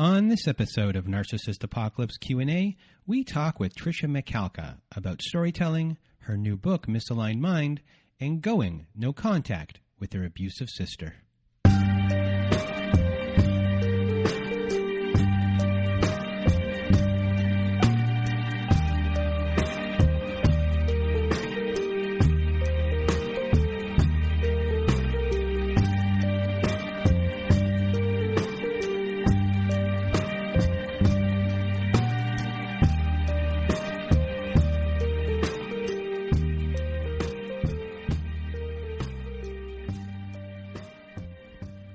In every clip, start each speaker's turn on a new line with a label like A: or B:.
A: On this episode of Narcissist Apocalypse Q&A, we talk with Tricia Macalka about storytelling, her new book, Misaligned Mind, and going no contact with her abusive sister.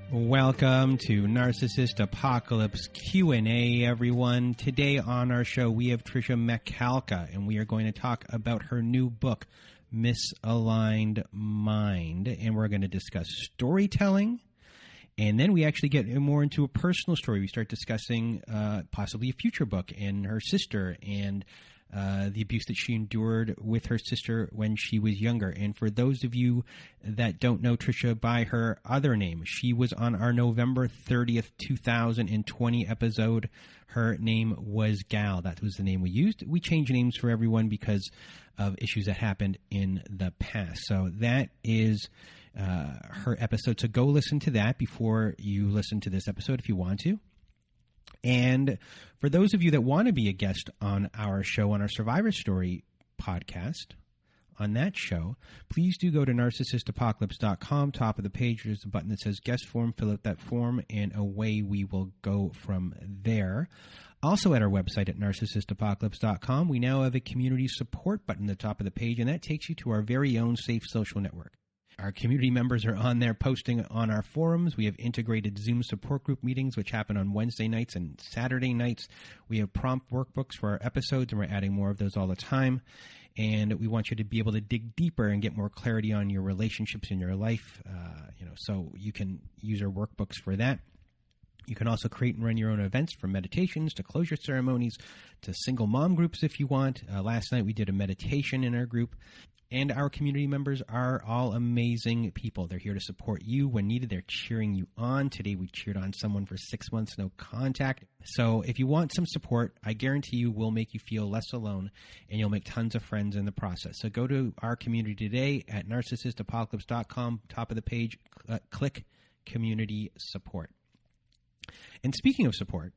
A: Welcome to Narcissist Apocalypse Q&A, everyone. Today on our show, we have Tricia Macalka, and we are going to talk about her new book, Misaligned Mind. And we're going to discuss storytelling, and then we actually get more into a personal story. We start discussing possibly a future book and her sister and the abuse that she endured with her sister when she was younger. And for those of you that don't know Tricia by her other name, she was on our November 30th, 2020 episode. Her name was Gal. That was the name we used. We changed names for everyone because of issues that happened in the past. So that is her episode. So go listen to that before you listen to this episode if you want to. And for those of you that want to be a guest on our show, on our Survivor Story podcast, on that show, please do go to narcissistapocalypse.com. Top of the page, there's a button that says guest form. Fill out that form, and away we will go from there. Also at our website at narcissistapocalypse.com, we now have a community support button at the top of the page, and that takes you to our very own safe social network. Our community members are on there posting on our forums. We have integrated Zoom support group meetings, which happen on Wednesday nights and Saturday nights. We have prompt workbooks for our episodes, and we're adding more of those all the time. And we want you to be able to dig deeper and get more clarity on your relationships in your life, so you can use our workbooks for that. You can also create and run your own events, from meditations to closure ceremonies to single mom groups if you want. Last night we did a meditation in our group. And our community members are all amazing people. They're here to support you when needed. They're cheering you on. Today we cheered on someone for 6 months, no contact. So if you want some support, I guarantee you we'll make you feel less alone, and you'll make tons of friends in the process. So go to our community today at narcissistapocalypse.com. Top of the page, click Community Support. And speaking of support,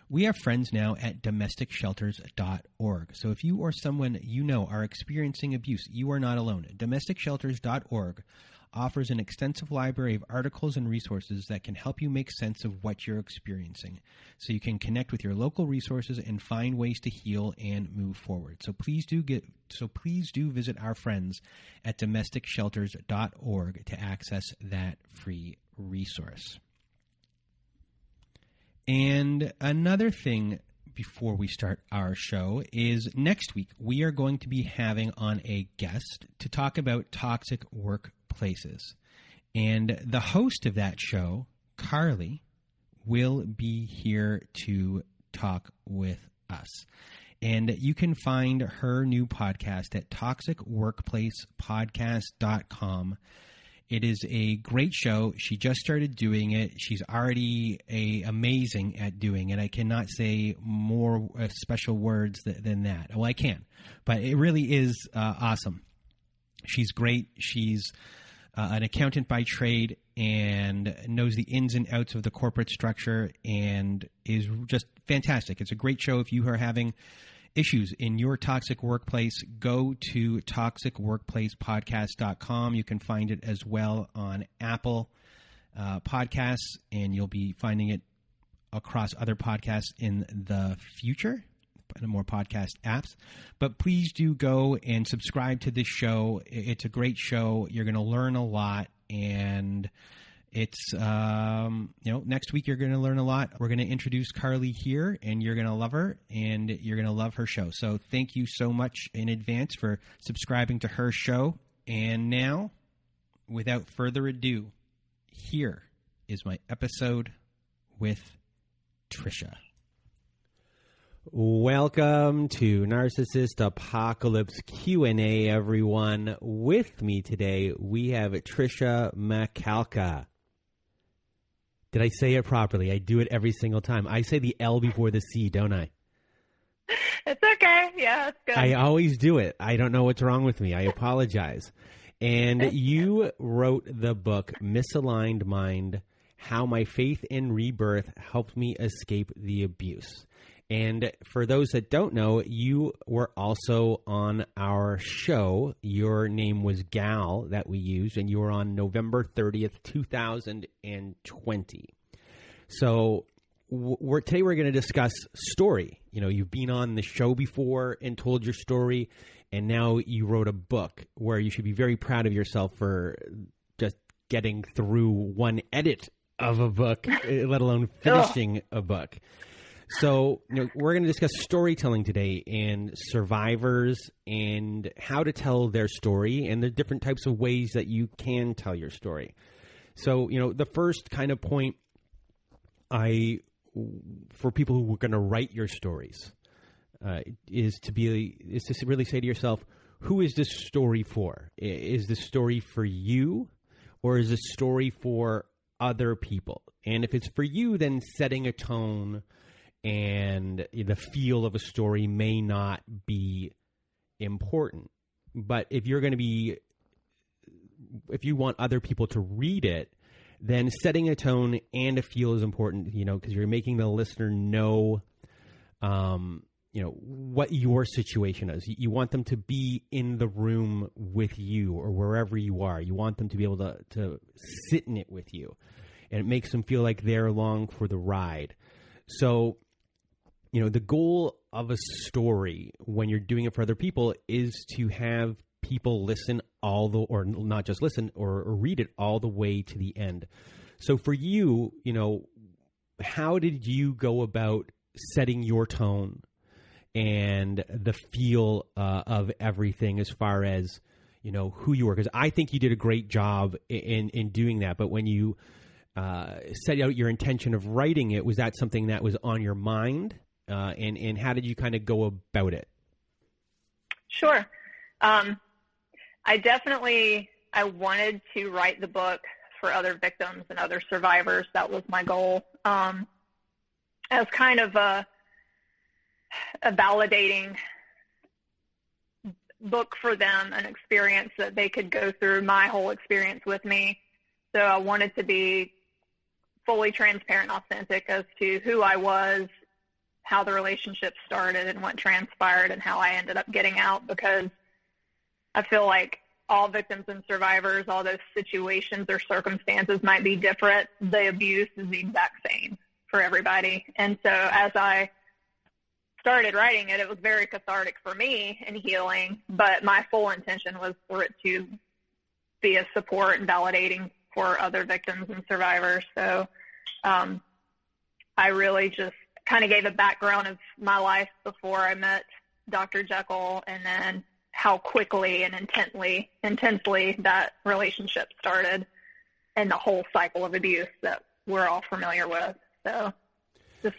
A: we have friends now at domesticshelters.org. So if you or someone you know are experiencing abuse, you are not alone. Domesticshelters.org offers an extensive library of articles and resources that can help you make sense of what you're experiencing, so you can connect with your local resources and find ways to heal and move forward. So please do visit our friends at domesticshelters.org to access that free resource. And another thing before we start our show is next week we are going to be having on a guest to talk about toxic workplaces. And the host of that show, Carly, will be here to talk with us. And you can find her new podcast at toxicworkplacepodcast.com. It is a great show. She just started doing it. She's already amazing at doing it. I cannot say more special words than that. Well, I can, but it really is awesome. She's great. She's an accountant by trade and knows the ins and outs of the corporate structure and is just fantastic. It's a great show. If you are having issues in your toxic workplace, go to toxicworkplacepodcast.com. You can find it as well on Apple Podcasts, and you'll be finding it across other podcasts in the future, more podcast apps. But please do go and subscribe to this show. It's a great show. You're going to learn a lot, and it's, next week you're going to learn a lot. We're going to introduce Carly here, and you're going to love her, and you're going to love her show. So thank you so much in advance for subscribing to her show. And now, without further ado, here is my episode with Tricia. Welcome to Narcissist Apocalypse Q&A, everyone. With me today, we have Tricia Macalka.
B: Did I say it properly? I do it every single time. I say the L before the C, don't I?
C: It's okay. Yeah, it's good.
B: I always do it. I don't know what's wrong with me. I apologize. And you wrote the book, Misaligned Mind, How My Faith in Rebirth Helped Me Escape the Abuse. And for those that don't know, you were also on our show. Your name was Gal that we used, and you were on November 30th, 2020. So today we're going to discuss story. You know, you've been on the show before and told your story, and now you wrote a book where you should be very proud of yourself for just getting through one edit of a book, let alone finishing a book. So, you know, we're going to discuss storytelling today and survivors and how to tell their story and the different types of ways that you can tell your story. So, you know, the first kind of point for people who are going to write your stories is to really say to yourself, who is this story for? Is this story for you, or is this story for other people? And if it's for you, then setting a tone and the feel of a story may not be important. But if you want other people to read it, then setting a tone and a feel is important, you know, because you're making the listener know, you know, what your situation is. You want them to be in the room with you or wherever you are. You want them to be able to sit in it with you, and it makes them feel like they're along for the ride. So, you know, the goal of a story when you're doing it for other people is to have people listen or not just listen or read it all the way to the end. So for you, you know, how did you go about setting your tone and the feel of everything as far as, you know, who you were? Because I think you did a great job in doing that. But when you set out your intention of writing it, was that something that was on your mind? And how did you kind of go about it?
C: Sure. I wanted to write the book for other victims and other survivors. That was my goal. As kind of a validating book for them, an experience that they could go through my whole experience with me. So I wanted to be fully transparent and authentic as to who I was, how the relationship started, and what transpired, and how I ended up getting out, because I feel like all victims and survivors, all those situations or circumstances might be different. The abuse is the exact same for everybody. And so as I started writing it, it was very cathartic for me and healing, but my full intention was for it to be a support and validating for other victims and survivors. So I really just kind of gave a background of my life before I met Dr. Jekyll, and then how quickly and intensely that relationship started, and the whole cycle of abuse that we're all familiar with. So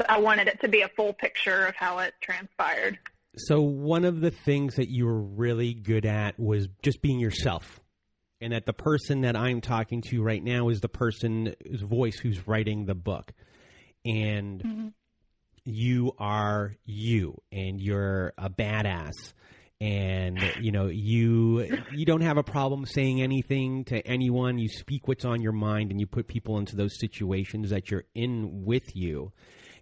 C: I wanted it to be a full picture of how it transpired.
B: So one of the things that you were really good at was just being yourself, and that the person that I'm talking to right now is the person's voice who's writing the book. And mm-hmm. You are you, and you're a badass. And, you know, you don't have a problem saying anything to anyone. You speak what's on your mind, and you put people into those situations that you're in with you.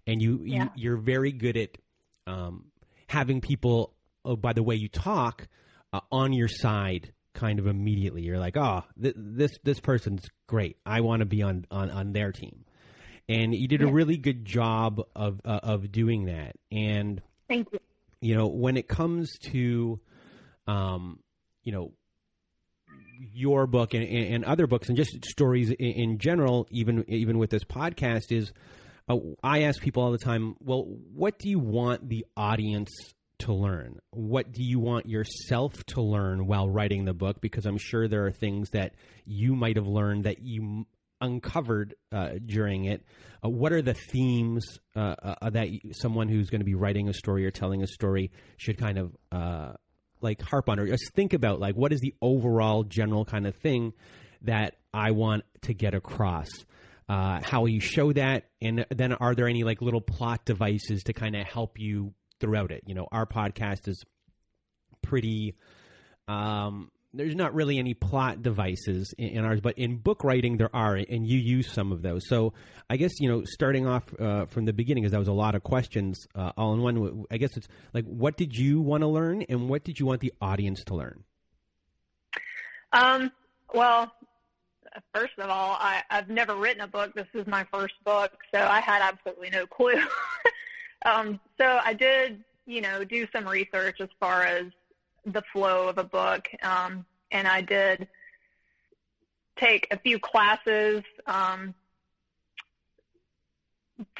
B: And you're very good at having people, by the way you talk, on your side kind of immediately. You're like, oh, this person's great. I want to be on their team. And you did a really good job of doing that. And
C: thank you.
B: You know, when it comes to, you know, your book and other books and just stories in general, even with this podcast, is I ask people all the time, well, what do you want the audience to learn? What do you want yourself to learn while writing the book? Because I'm sure there are things that you might have learned that you uncovered during it. What are the themes that someone who's going to be writing a story or telling a story should kind of like harp on, or just think about, like, what is the overall general kind of thing that I want to get across? how you show that, and then are there any like little plot devices to kind of help you throughout it? Our podcast is pretty there's not really any plot devices in ours, but in book writing there are, and you use some of those. So I guess, starting off from the beginning, because that was a lot of questions all in one, I guess it's like, what did you want to learn and what did you want the audience to learn?
C: Well, first of all, I've never written a book. This is my first book, so I had absolutely no clue. So I did, do some research as far as the flow of a book, and I did take a few classes to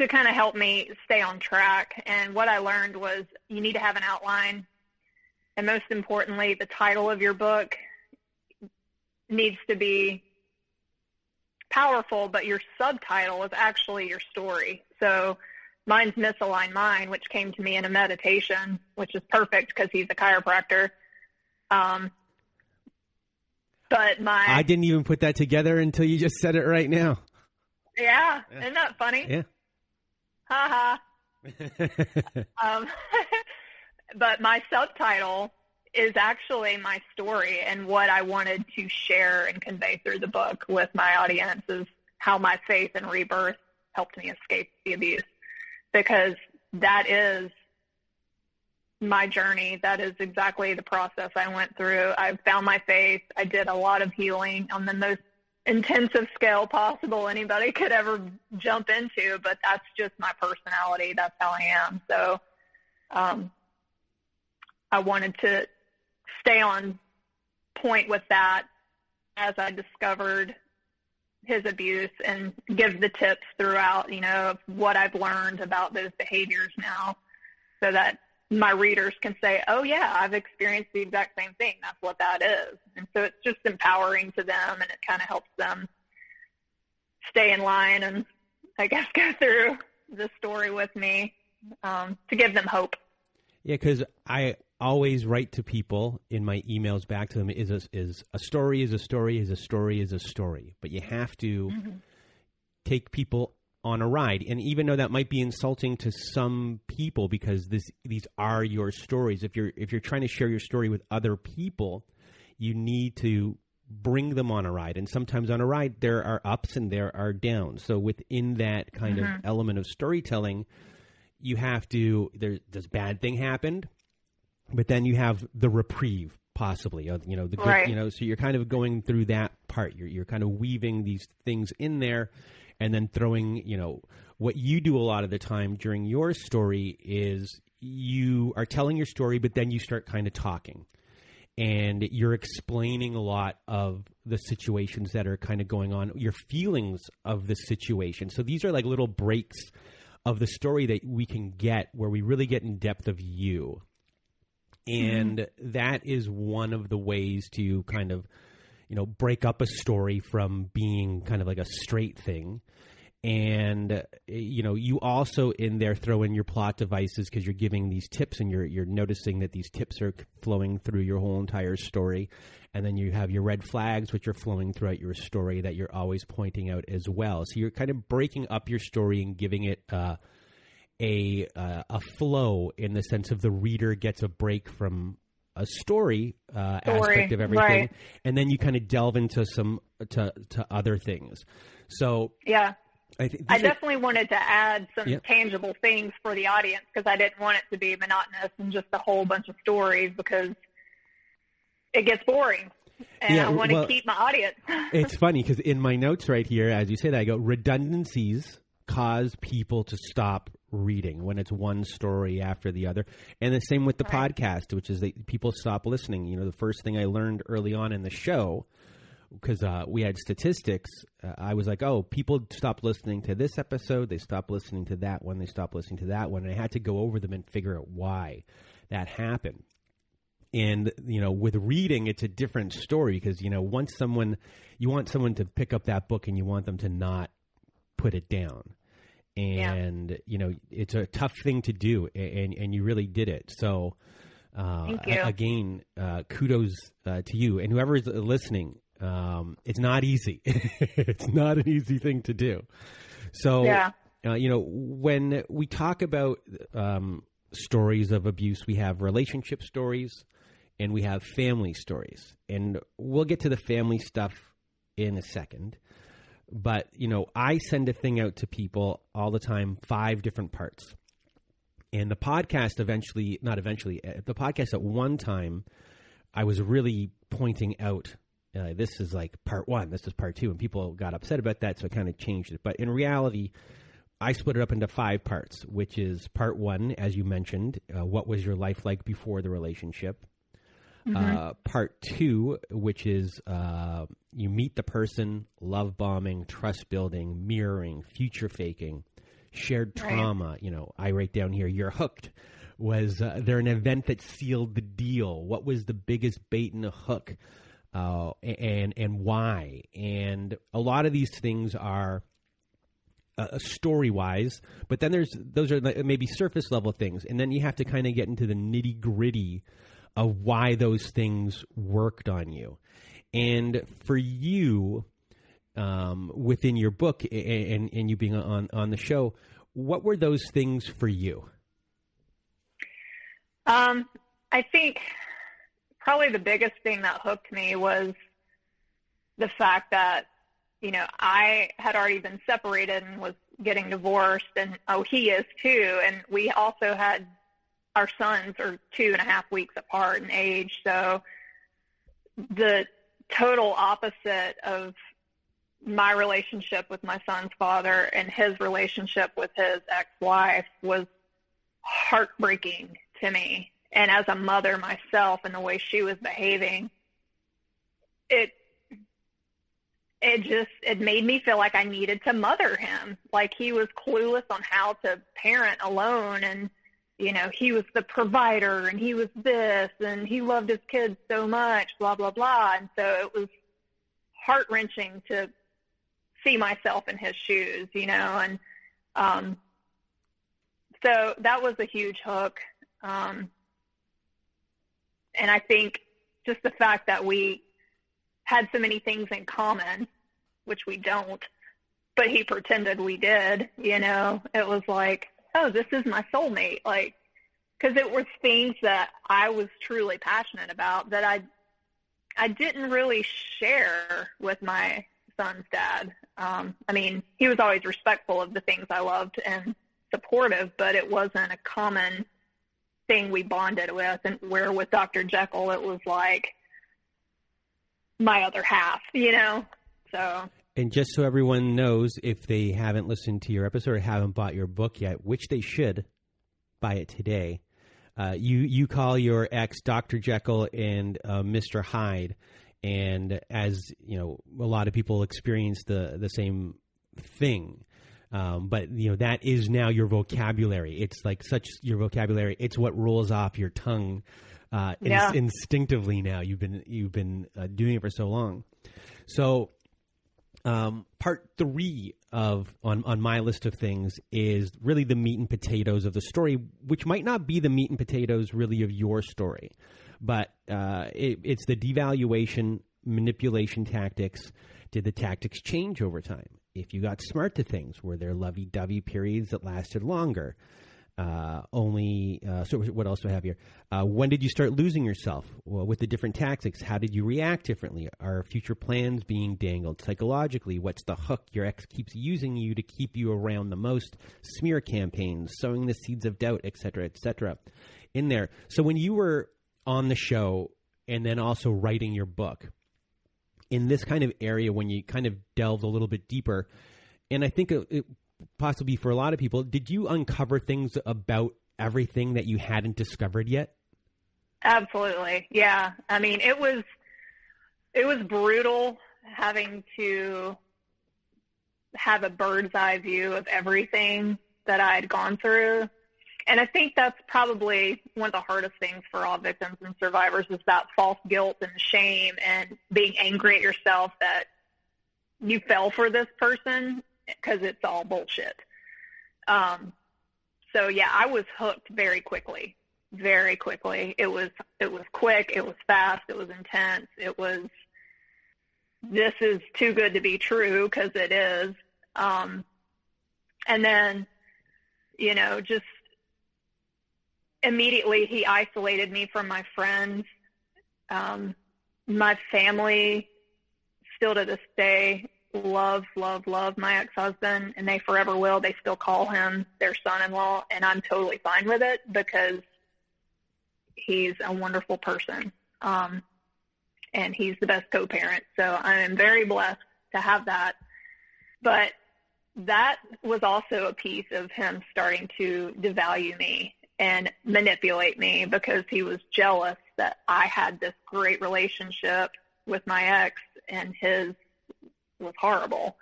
C: kind of help me stay on track. And what I learned was you need to have an outline, and most importantly, the title of your book needs to be powerful, but your subtitle is actually your story. So mine's Misaligned Mind, which came to me in a meditation, which is perfect because he's a chiropractor. But
B: I didn't even put that together until you just said it right now.
C: Yeah. Isn't that funny?
B: Yeah.
C: Ha ha. But my subtitle is actually my story, and what I wanted to share and convey through the book with my audience is how my faith and rebirth helped me escape the abuse, because that is my journey. That is exactly the process I went through. I found my faith. I did a lot of healing on the most intensive scale possible anybody could ever jump into, but that's just my personality. That's how I am. So I wanted to stay on point with that as I discovered his abuse, and give the tips throughout, of what I've learned about those behaviors now, so that my readers can say, oh yeah, I've experienced the exact same thing. That's what that is. And so it's just empowering to them, and it kind of helps them stay in line and, I guess, go through the story with me, to give them hope.
B: Yeah, because I always write to people in my emails back to them is a story is a story is a story is a story. But you have to take people on a ride. And even though that might be insulting to some people, because these are your stories, if you're trying to share your story with other people, you need to bring them on a ride. And sometimes on a ride there are ups and there are downs. So within that kind of element of storytelling, you have to, this bad thing happened, but then you have the reprieve, possibly, the good,
C: right.
B: So you're kind of going through that part. You're kind of weaving these things in there, and then throwing, what you do a lot of the time during your story is you are telling your story, but then you start kind of talking, and you're explaining a lot of the situations that are kind of going on, your feelings of the situation. So these are like little breaks of the story that we can get where we really get in depth of you. And that is one of the ways to kind of, break up a story from being kind of like a straight thing. And, you also in there throw in your plot devices, because you're giving these tips, and you're noticing that these tips are flowing through your whole entire story. And then you have your red flags, which are flowing throughout your story that you're always pointing out as well. So you're kind of breaking up your story and giving it a flow, in the sense of the reader gets a break from a story aspect of everything,
C: right.
B: And then you kind of delve into some to other things. So
C: yeah, I definitely wanted to add some
B: Yep.
C: tangible things for the audience, because I didn't want it to be monotonous and just a whole bunch of stories, because it gets boring. And I want to keep my audience.
B: It's funny because in my notes right here, as you say that, I go, redundancies cause people to stop reading when it's one story after the other. And the same with the podcast, which is that people stop listening. The first thing I learned early on in the show, because we had statistics, I was like, oh, people stopped listening to this episode, they stopped listening to that one, they stopped listening to that one. And I had to go over them and figure out why that happened. And, with reading, it's a different story, because, you want someone to pick up that book and you want them to not put it down. And, it's a tough thing to do, and you really did it. So,
C: Thank you.
B: Again, kudos to you. And whoever is listening, It's not easy. It's not an easy thing to do. So, when we talk about stories of abuse, we have relationship stories and we have family stories. And we'll get to the family stuff in a second. But, I send a thing out to people all the time, 5 different parts. And the podcast the podcast at one time, I was really pointing out, this is like part 1, this is part 2, and people got upset about that, so I kind of changed it. But in reality, I split it up into 5 parts, which is part 1, as you mentioned, what was your life like before the relationship? Mm-hmm. Part 2, which is you meet the person, love bombing, trust building, mirroring, future faking, shared trauma. Right. I write down here, you're hooked. Was there an event that sealed the deal? What was the biggest bait in the hook? And why? And a lot of these things are story-wise, but then those are maybe surface level things, and then you have to kind of get into the nitty-gritty of why those things worked on you. And for you, within your book and you being on the show, what were those things for you?
C: I think probably the biggest thing that hooked me was the fact that, I had already been separated and was getting divorced, and he is too. And we also had our sons are 2.5 weeks apart in age. So the total opposite of my relationship with my son's father and his relationship with his ex-wife was heartbreaking to me. And as a mother myself, and the way she was behaving, it made me feel like I needed to mother him. Like he was clueless on how to parent alone. And, he was the provider and he was this and he loved his kids so much, blah, blah, blah. And so it was heart-wrenching to see myself in his shoes, and so that was a huge hook. And I think just the fact that we had so many things in common, which we don't, but he pretended we did, it was like, oh, this is my soulmate. Like, because it was things that I was truly passionate about that I didn't really share with my son's dad. He was always respectful of the things I loved and supportive, but it wasn't a common thing we bonded with. And where with Dr. Jekyll, it was like my other half, so.
B: And just so everyone knows, if they haven't listened to your episode or haven't bought your book yet, which they should buy it today, you call your ex Dr. Jekyll and Mr. Hyde. And as a lot of people experience the same thing. But that is now your vocabulary. It's like your vocabulary. It's what rolls off your tongue instinctively now. You've been doing it for so long. So part 3 on my list of things is really the meat and potatoes of the story, which might not be the meat and potatoes really of your story, but it's the devaluation, manipulation tactics. Did the tactics change over time? If you got smart to things, were there lovey-dovey periods that lasted longer? So what else do I have here? When did you start losing yourself? Well, with the different tactics, how did you react differently? Are future plans being dangled psychologically? What's the hook? Your ex keeps using you to keep you around the most. Smear campaigns, sowing the seeds of doubt, et cetera, in there. So when you were on the show and then also writing your book, in this kind of area, when you kind of delved a little bit deeper, and I think it possibly for a lot of people, did you uncover things about everything that you hadn't discovered yet?
C: Absolutely. Yeah. It was brutal having to have a bird's eye view of everything that I had gone through. And I think that's probably one of the hardest things for all victims and survivors is that false guilt and shame and being angry at yourself that you fell for this person because it's all bullshit. So yeah, I was hooked very quickly. It was quick. It was fast. It was intense. It was this is too good to be true, because it is. And then, just immediately he isolated me from my friends. My family, still to this day, love my ex-husband, and they forever will. They still call him their son-in-law, and I'm totally fine with it because he's a wonderful person. And he's the best co-parent. So I am very blessed to have that. But that was also a piece of him starting to devalue me and manipulate me, because he was jealous that I had this great relationship with my ex and his was horrible.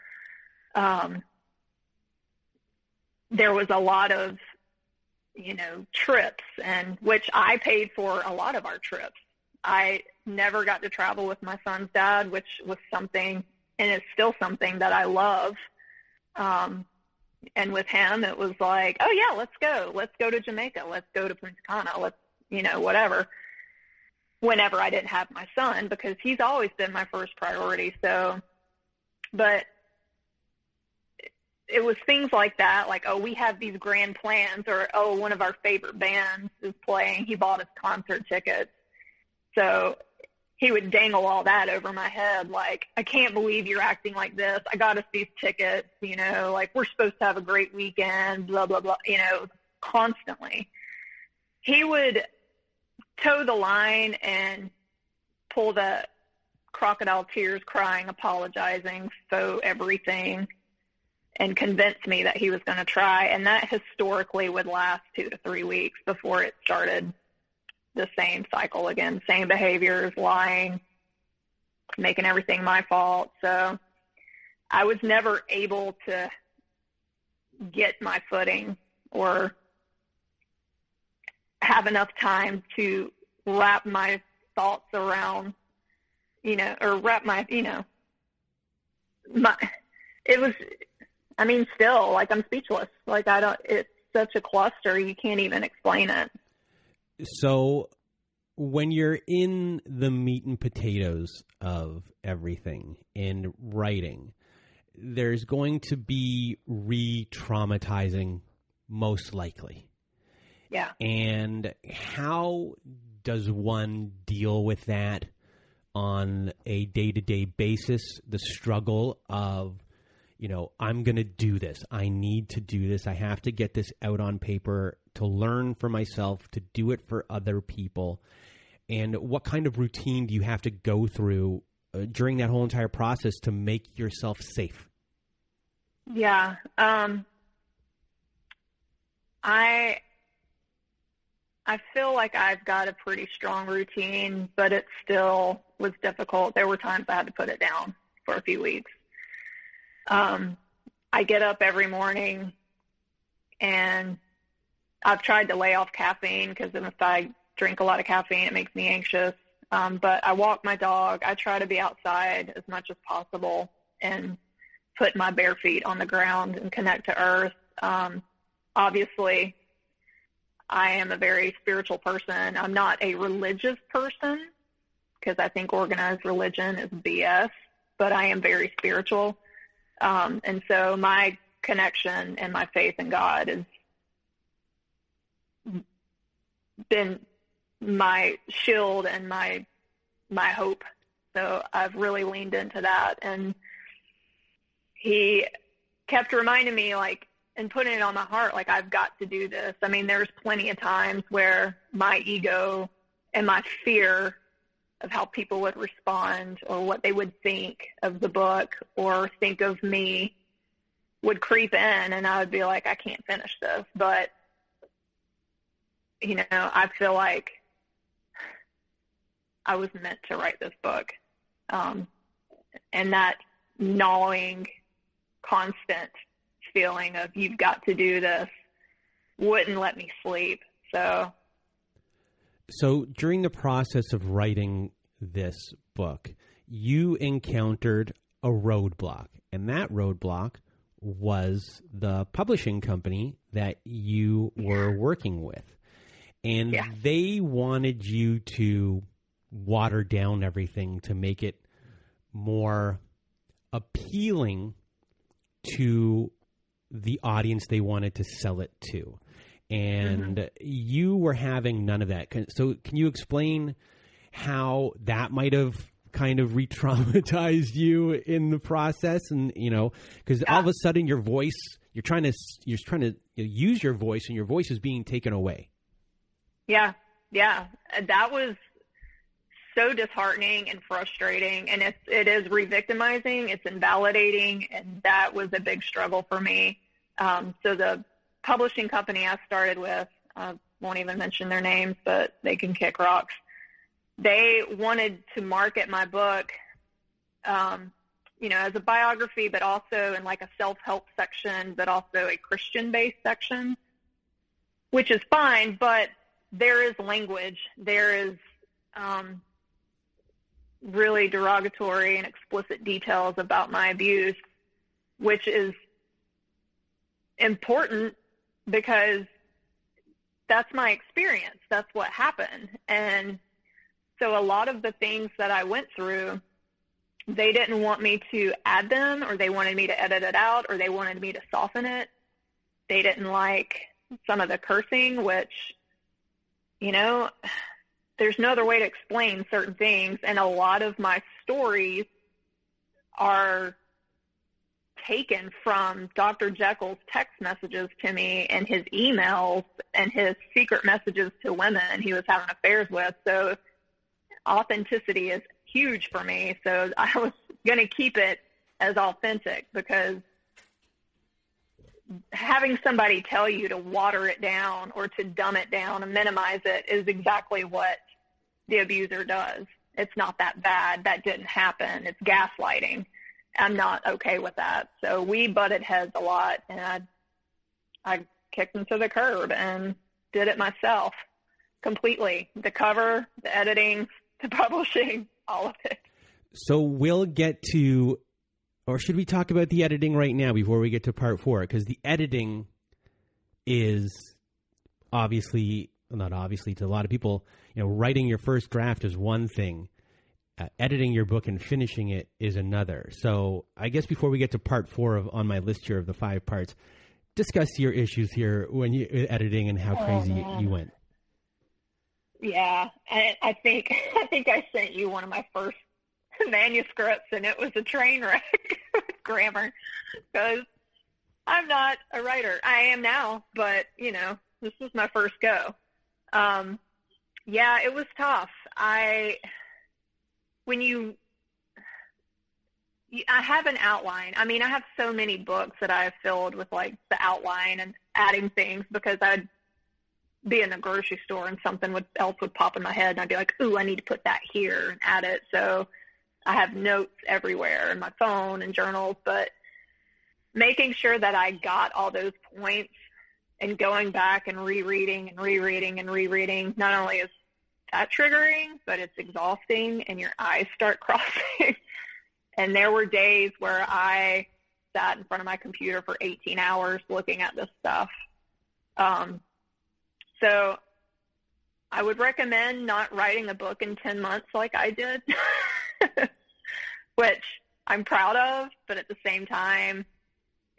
C: There was a lot of, trips, and which I paid for a lot of our trips. I never got to travel with my son's dad, which was something, and it's still something that I love. And with him, it was like, oh yeah, let's go to Jamaica. Let's go to Punta Cana. Let's, whatever. Whenever I didn't have my son, because he's always been my first priority. So, but it was things like that, like, oh, we have these grand plans, or, oh, one of our favorite bands is playing. He bought us concert tickets. So he would dangle all that over my head, like, I can't believe you're acting like this. I got us these tickets, like, we're supposed to have a great weekend, blah, blah, blah, constantly. He would toe the line and pull the crocodile tears, crying, apologizing, faux everything, and convince me that he was going to try. And that historically would last 2 to 3 weeks before it started the same cycle again, same behaviors, lying, making everything my fault. So I was never able to get my footing or have enough time to wrap my thoughts around, or wrap my, it was, still, like, I'm speechless. Like, it's such a cluster, you can't even explain it.
B: So when you're in the meat and potatoes of everything in writing, there's going to be re-traumatizing, most likely.
C: Yeah. And
B: how does one deal with that on a day-to-day basis? The struggle of, I'm going to do this. I need to do this. I have to get this out on paper to learn for myself, to do it for other people. And what kind of routine do you have to go through during that whole entire process to make yourself safe?
C: Yeah. I feel like I've got a pretty strong routine, but it still was difficult. There were times I had to put it down for a few weeks. I get up every morning, and I've tried to lay off caffeine, because if I drink a lot of caffeine, it makes me anxious. But I walk my dog. I try to be outside as much as possible and put my bare feet on the ground and connect to earth. Obviously, I am a very spiritual person. I'm not a religious person, because I think organized religion is BS, but I am very spiritual. And so my connection and my faith in God has been my shield and my hope. So I've really leaned into that. And he kept reminding me, like, and putting it on my heart, like, I've got to do this. There's plenty of times where my ego and my fear of how people would respond or what they would think of the book or think of me would creep in, and I would be like, I can't finish this. But, I feel like I was meant to write this book. And that gnawing, constant feeling of, you've got to do this, wouldn't let me sleep.
B: So during the process of writing this book, you encountered a roadblock, and that roadblock was the publishing company that you were working with. And they wanted you to water down everything to make it more appealing to the audience they wanted to sell it to. And you were having none of that. So can you explain how that might have kind of re-traumatized you in the process? And, you know, because all of a sudden your voice, you're trying to use your voice, and your voice is being taken away.
C: Yeah. That was so disheartening and frustrating, and it is re-victimizing. It's invalidating, and that was a big struggle for me. So the publishing company I started with, I won't even mention their names, but they can kick rocks. They wanted to market my book, you know, as a biography, but also in like a self-help section, but also a Christian-based section, which is fine, but there is language. There is really derogatory and explicit details about my abuse, which is important because that's my experience. That's what happened. And so a lot of the things that I went through, they didn't want me to add them, or they wanted me to edit it out, or they wanted me to soften it. They didn't like some of the cursing, which, you know, there's no other way to explain certain things. And a lot of my stories are taken from Dr. Jekyll's text messages to me and his emails and his secret messages to women he was having affairs with. So authenticity is huge for me. So I was going to keep it as authentic, because having somebody tell you to water it down or to dumb it down and minimize it is exactly what the abuser does. It's not that bad. That didn't happen. It's gaslighting. I'm not okay with that. So we butted heads a lot, and I kicked him to the curb and did it myself completely. The cover, the editing, the publishing, all of it.
B: So we'll get to, or should we talk about the editing right now before we get to part 4? Because the editing is obviously, not obviously to a lot of people, you know, writing your first draft is one thing. Editing your book and finishing it is another. So I guess before we get to part 4 on my list here of the 5 parts, discuss your issues here when you editing and how crazy you went.
C: Yeah, I think I sent you one of my first manuscripts, and it was a train wreck with grammar, because I'm not a writer. I am now, but, you know, this was my first go. Yeah, it was tough. I have an outline. I mean, I have so many books that I have filled with like the outline and adding things, because I'd be in the grocery store and something else would pop in my head, and I'd be like, ooh, I need to put that here and add it. So I have notes everywhere in my phone and journals, but making sure that I got all those points and going back and rereading, not only is that triggering, but it's exhausting, and your eyes start crossing. And there were days where I sat in front of my computer for 18 hours looking at this stuff. So I would recommend not writing a book in 10 months like I did, which I'm proud of, but at the same time,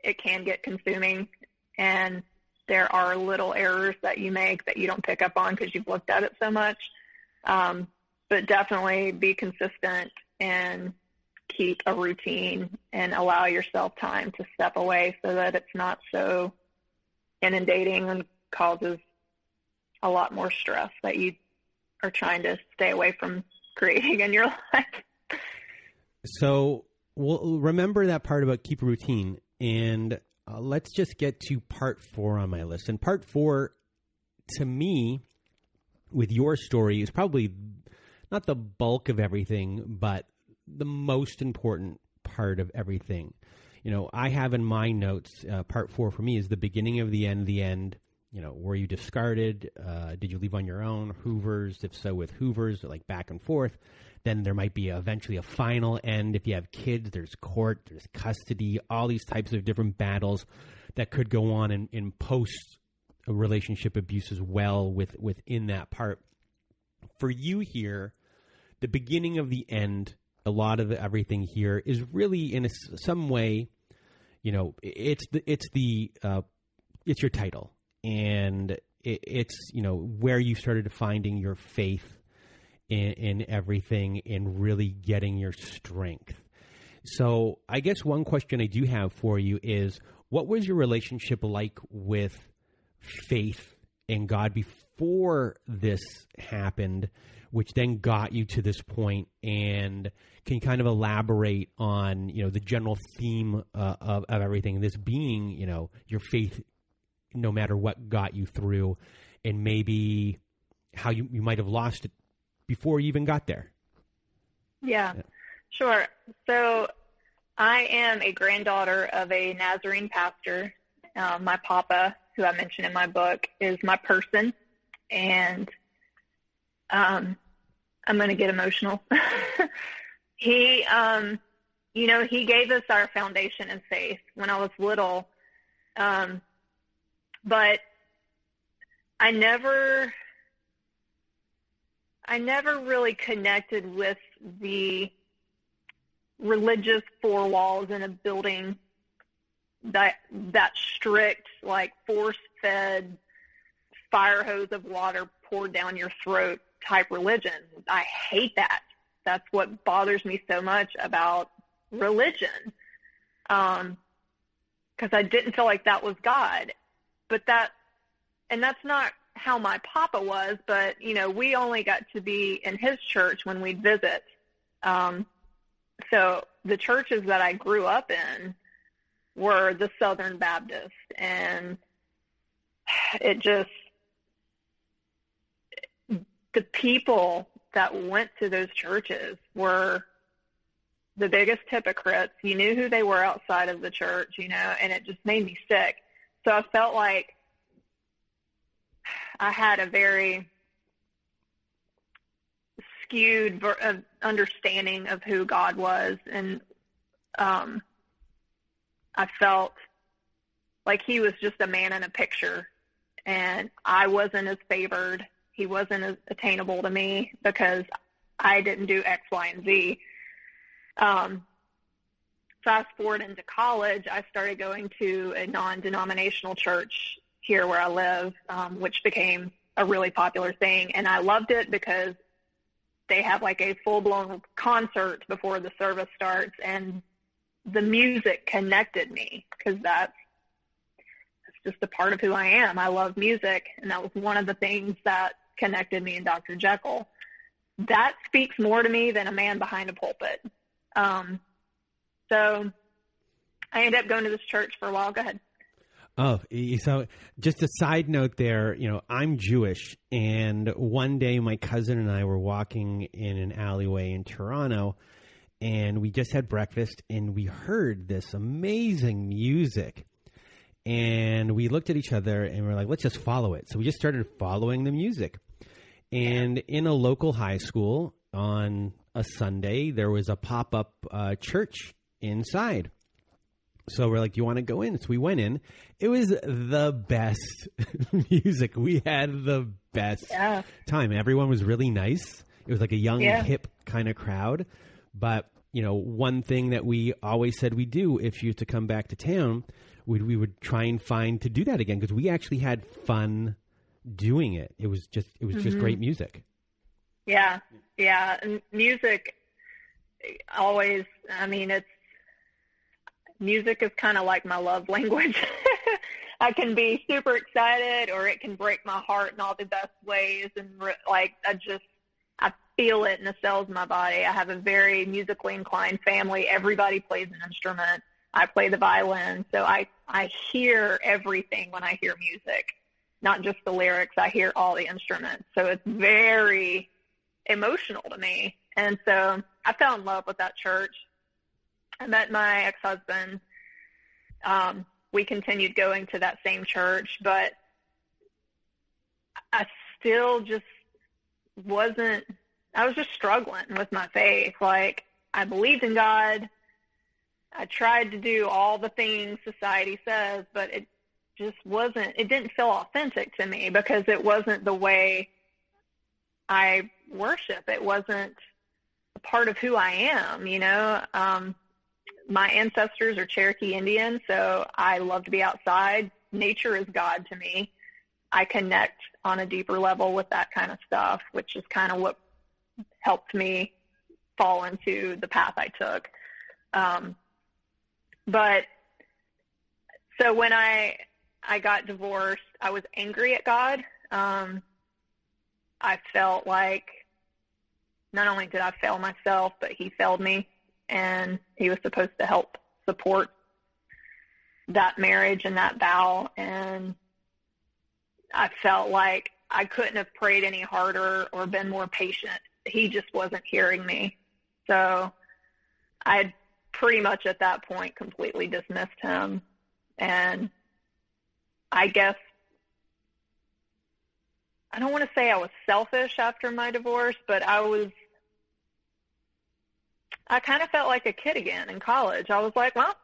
C: it can get consuming, and there are little errors that you make that you don't pick up on because you've looked at it so much. But definitely be consistent and keep a routine and allow yourself time to step away so that it's not so inundating and causes a lot more stress that you are trying to stay away from creating in your life.
B: So we'll remember that part about keep a routine, and let's just get to part 4 on my list. And part 4, to me, with your story, is probably not the bulk of everything, but the most important part of everything. You know, I have in my notes, part 4 for me is the beginning of the end. You know, were you discarded? Did you leave on your own? Hoovers? If so, with Hoovers, like back and forth. Then there might be eventually a final end. If you have kids, there's court, there's custody, all these types of different battles that could go on in post-relationship abuse as well within that part. For you here, the beginning of the end a lot of everything here is really in some way, it's your title, and it's where you started finding your faith in everything and really getting your strength. So I guess one question I do have for you is, what was your relationship like with faith and God before this happened, which then got you to this point? And can you kind of elaborate on, the general theme of everything, this being, your faith, no matter what got you through, and maybe how you might have lost it before you even got there?
C: Yeah, sure. So I am a granddaughter of a Nazarene pastor. My papa, who I mentioned in my book, is my person. And I'm going to get emotional. He gave us our foundation in faith when I was little. But I never really connected with the religious four walls in a building, that strict, like force-fed fire hose of water poured down your throat type religion. I hate that. That's what bothers me so much about religion, because I didn't feel like that was God. And that's not how my papa was, but, we only got to be in his church when we'd visit. So the churches that I grew up in were the Southern Baptist, and the people that went to those churches were the biggest hypocrites. You knew who they were outside of the church, and it just made me sick. So I felt like I had a very skewed understanding of who God was, and I felt like he was just a man in a picture, and I wasn't as favored. He wasn't as attainable to me because I didn't do X, Y, and Z. Fast forward into college, I started going to a non-denominational church here where I live, which became a really popular thing. And I loved it because they have like a full-blown concert before the service starts, and the music connected me because that's just a part of who I am. I love music, and that was one of the things that connected me in Dr. Jekyll. That speaks more to me than a man behind a pulpit. So I ended up going to this church for a while. Go ahead.
B: Oh, so just a side note there, I'm Jewish, and one day my cousin and I were walking in an alleyway in Toronto, and we just had breakfast, and we heard this amazing music, and we looked at each other, and we're like, let's just follow it. So we just started following the music, and in a local high school on a Sunday, there was a pop-up church inside. So we're like, do you want to go in? So we went in. It was the best music. We had the best time. Everyone was really nice. It was like a young, hip kind of crowd. But, one thing that we always said we'd do if you used to come back to town, we would try and find to do that again, because we actually had fun doing it. It was just great music.
C: Yeah. Yeah. And music always, music is kind of like my love language. I can be super excited, or it can break my heart in all the best ways. And I feel it in the cells of my body. I have a very musically inclined family. Everybody plays an instrument. I play the violin. So I hear everything when I hear music, not just the lyrics. I hear all the instruments. So it's very emotional to me. And so I fell in love with that church. I met my ex-husband. We continued going to that same church, but I still just I was just struggling with my faith. Like, I believed in God. I tried to do all the things society says, but it didn't feel authentic to me because it wasn't the way I worship. It wasn't a part of who I am, you know. My ancestors are Cherokee Indian, so I love to be outside. Nature is God to me. I connect on a deeper level with that kind of stuff, which is kind of what helped me fall into the path I took. But so when I got divorced, I was angry at God. I felt like not only did I fail myself, but he failed me, and he was supposed to help support that marriage and that vow. And I felt like I couldn't have prayed any harder or been more patient. He just wasn't hearing me. So I had pretty much at that point completely dismissed him. And I guess, I don't want to say I was selfish after my divorce, but I kind of felt like a kid again in college. I was like, well,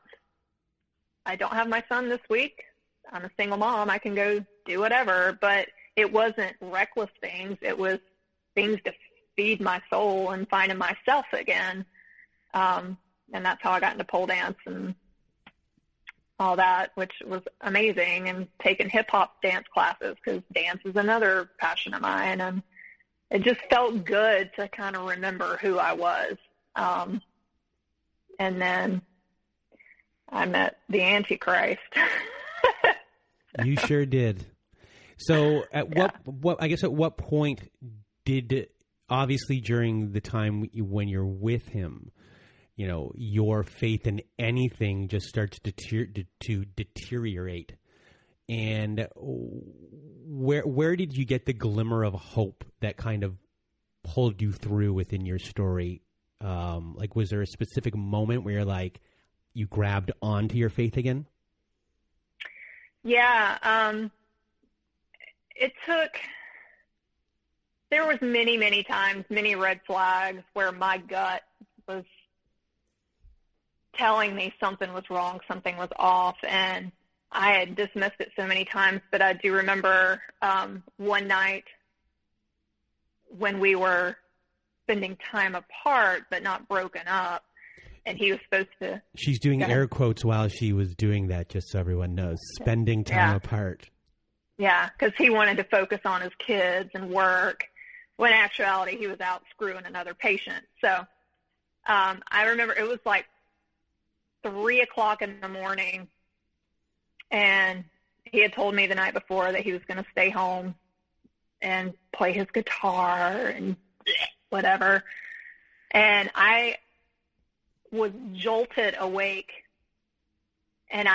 C: I don't have my son this week. I'm a single mom. I can go do whatever. But it wasn't reckless things. It was things to feed my soul and finding myself again. And that's how I got into pole dance and all that, which was amazing, and taking hip-hop dance classes because dance is another passion of mine. And it just felt good to kind of remember who I was. And then I met the Antichrist.
B: You sure did. So at what point did, obviously during the time when you're with him, you know, your faith in anything just starts to deteriorate. And where did you get the glimmer of hope that kind of pulled you through within your story? Like, was there a specific moment where you're like, you grabbed onto your faith again?
C: Yeah. There was many times, many red flags where my gut was telling me something was wrong, something was off, and I had dismissed it so many times. But I do remember one night when we were spending time apart but not broken up, and he was supposed to...
B: She's doing air quotes while she was doing that, just so everyone knows. Spending time apart. Yeah,
C: because he wanted to focus on his kids and work, when in actuality he was out screwing another patient. So I remember it was like 3 o'clock in the morning, and he had told me the night before that he was going to stay home and play his guitar and whatever. And I was jolted awake, and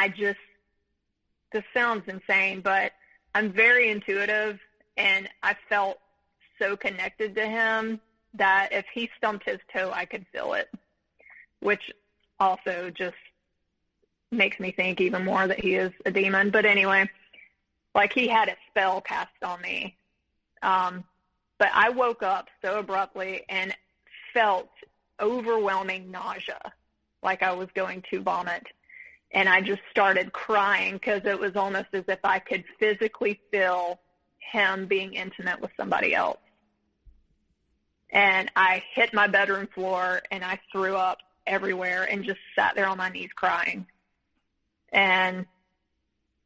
C: this sounds insane, but I'm very intuitive, and I felt so connected to him that if he stumped his toe, I could feel it, which also just makes me think even more that he is a demon. But anyway, like, he had a spell cast on me. But I woke up so abruptly and felt overwhelming nausea, like I was going to vomit. And I just started crying because it was almost as if I could physically feel him being intimate with somebody else. And I hit my bedroom floor, and I threw up everywhere and just sat there on my knees crying. And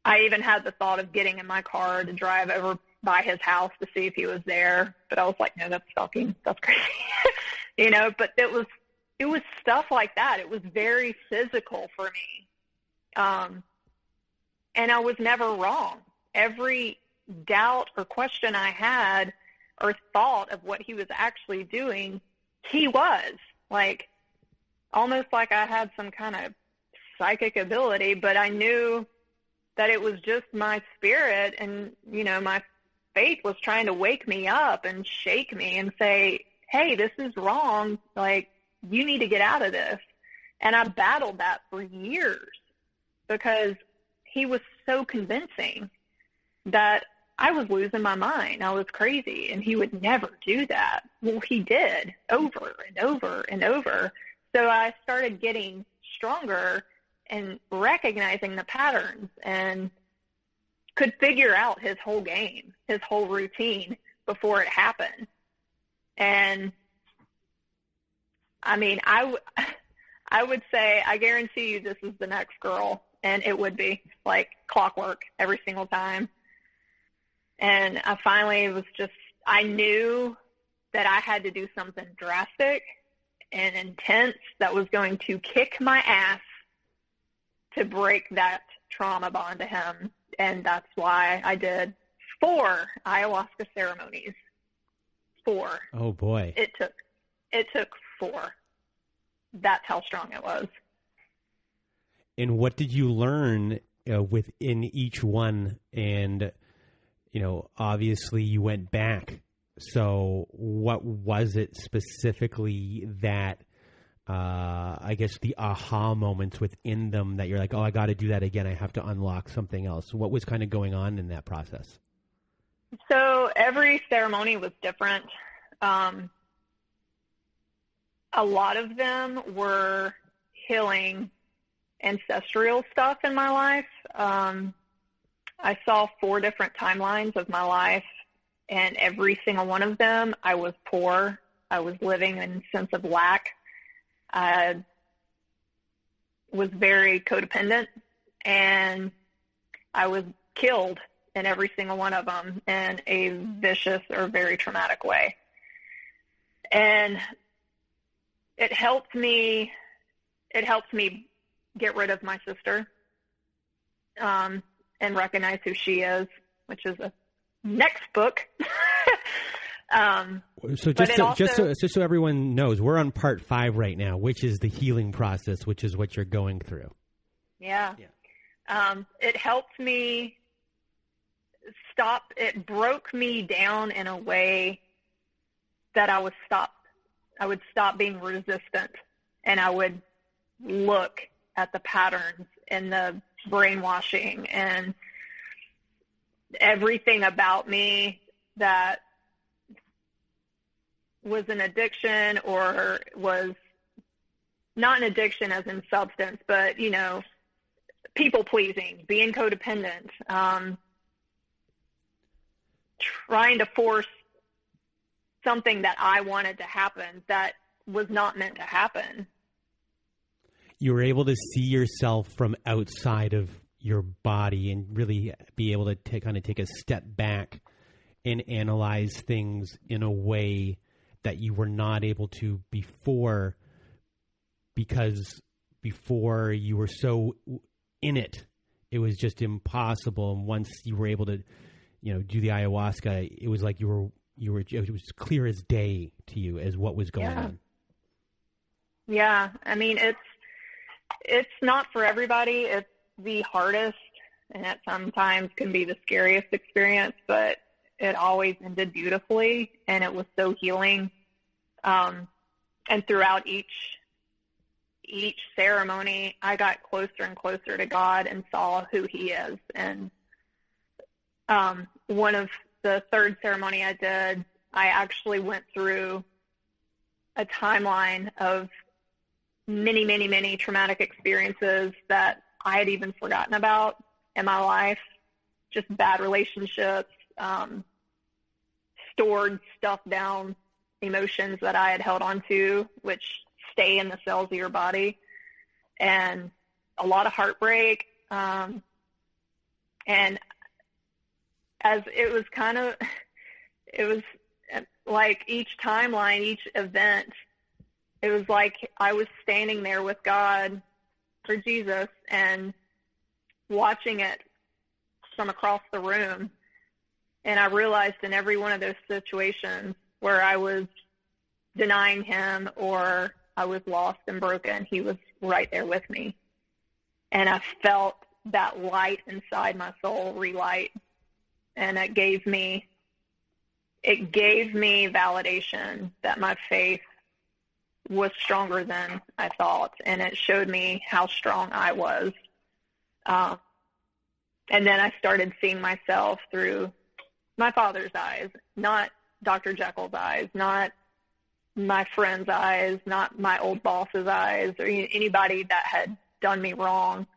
C: I even had the thought of getting in my car to drive over by his house to see if he was there. But I was like, no, that's stalking. That's crazy. You know, but it was stuff like that. It was very physical for me. And I was never wrong. Every doubt or question I had or thought of what he was actually doing, he was. Like, almost like I had some kind of psychic ability, but I knew that it was just my spirit, and, you know, my faith was trying to wake me up and shake me and say, hey, this is wrong. Like, you need to get out of this. And I battled that for years because he was so convincing that I was losing my mind. I was crazy, and he would never do that. Well, he did over and over and over. So I started getting stronger and recognizing the patterns and could figure out his whole game, his whole routine before it happened. And I mean, I would say, I guarantee you this is the next girl, and it would be like clockwork every single time. And I finally I knew that I had to do something drastic and intense that was going to kick my ass to break that trauma bond to him. And that's why I did 4 ayahuasca ceremonies. 4.
B: Oh boy.
C: It took 4. That's how strong it was.
B: And what did you learn within each one? And, obviously you went back. So what was it specifically that, I guess, the aha moments within them that you're like, oh, I got to do that again. I have to unlock something else. What was kind of going on in that process?
C: So every ceremony was different. A lot of them were healing ancestral stuff in my life. I saw 4 different timelines of my life, and every single one of them, I was poor. I was living in a sense of lack. I was very codependent, and I was killed in every single one of them in a vicious or very traumatic way. And it helped me get rid of my sister, and recognize who she is, which is a next book.
B: So just so everyone knows, we're on part 5 right now, which is the healing process, which is what you're going through.
C: Yeah. It helped me it broke me down in a way that I would stop being resistant, and I would look at the patterns and the brainwashing and everything about me that was an addiction, or was not an addiction as in substance, but, people pleasing, being codependent, trying to force something that I wanted to happen that was not meant to happen.
B: You were able to see yourself from outside of your body and really be able to take a step back and analyze things in a way that you were not able to before, because before you were so in it, it was just impossible. And once you were able to, do the ayahuasca, it was like it was clear as day to you as what was going on.
C: Yeah. I mean, it's not for everybody. It's the hardest, and it sometimes can be the scariest experience, but it always ended beautifully, and it was so healing. And throughout each ceremony, I got closer and closer to God and saw who He is. And one of the 3rd ceremony I did, I actually went through a timeline of many, many, many traumatic experiences that I had even forgotten about in my life, just bad relationships, stored, stuffed down emotions that I had held on to, which stay in the cells of your body, and a lot of heartbreak. And as it was like each timeline, each event, it was like I was standing there with God or Jesus and watching it from across the room. And I realized in every one of those situations where I was denying Him or I was lost and broken, He was right there with me. And I felt that light inside my soul relight. And it gave me validation that my faith was stronger than I thought, and it showed me how strong I was. And then I started seeing myself through my father's eyes, not Dr. Jekyll's eyes, not my friend's eyes, not my old boss's eyes, or anybody that had done me wrong.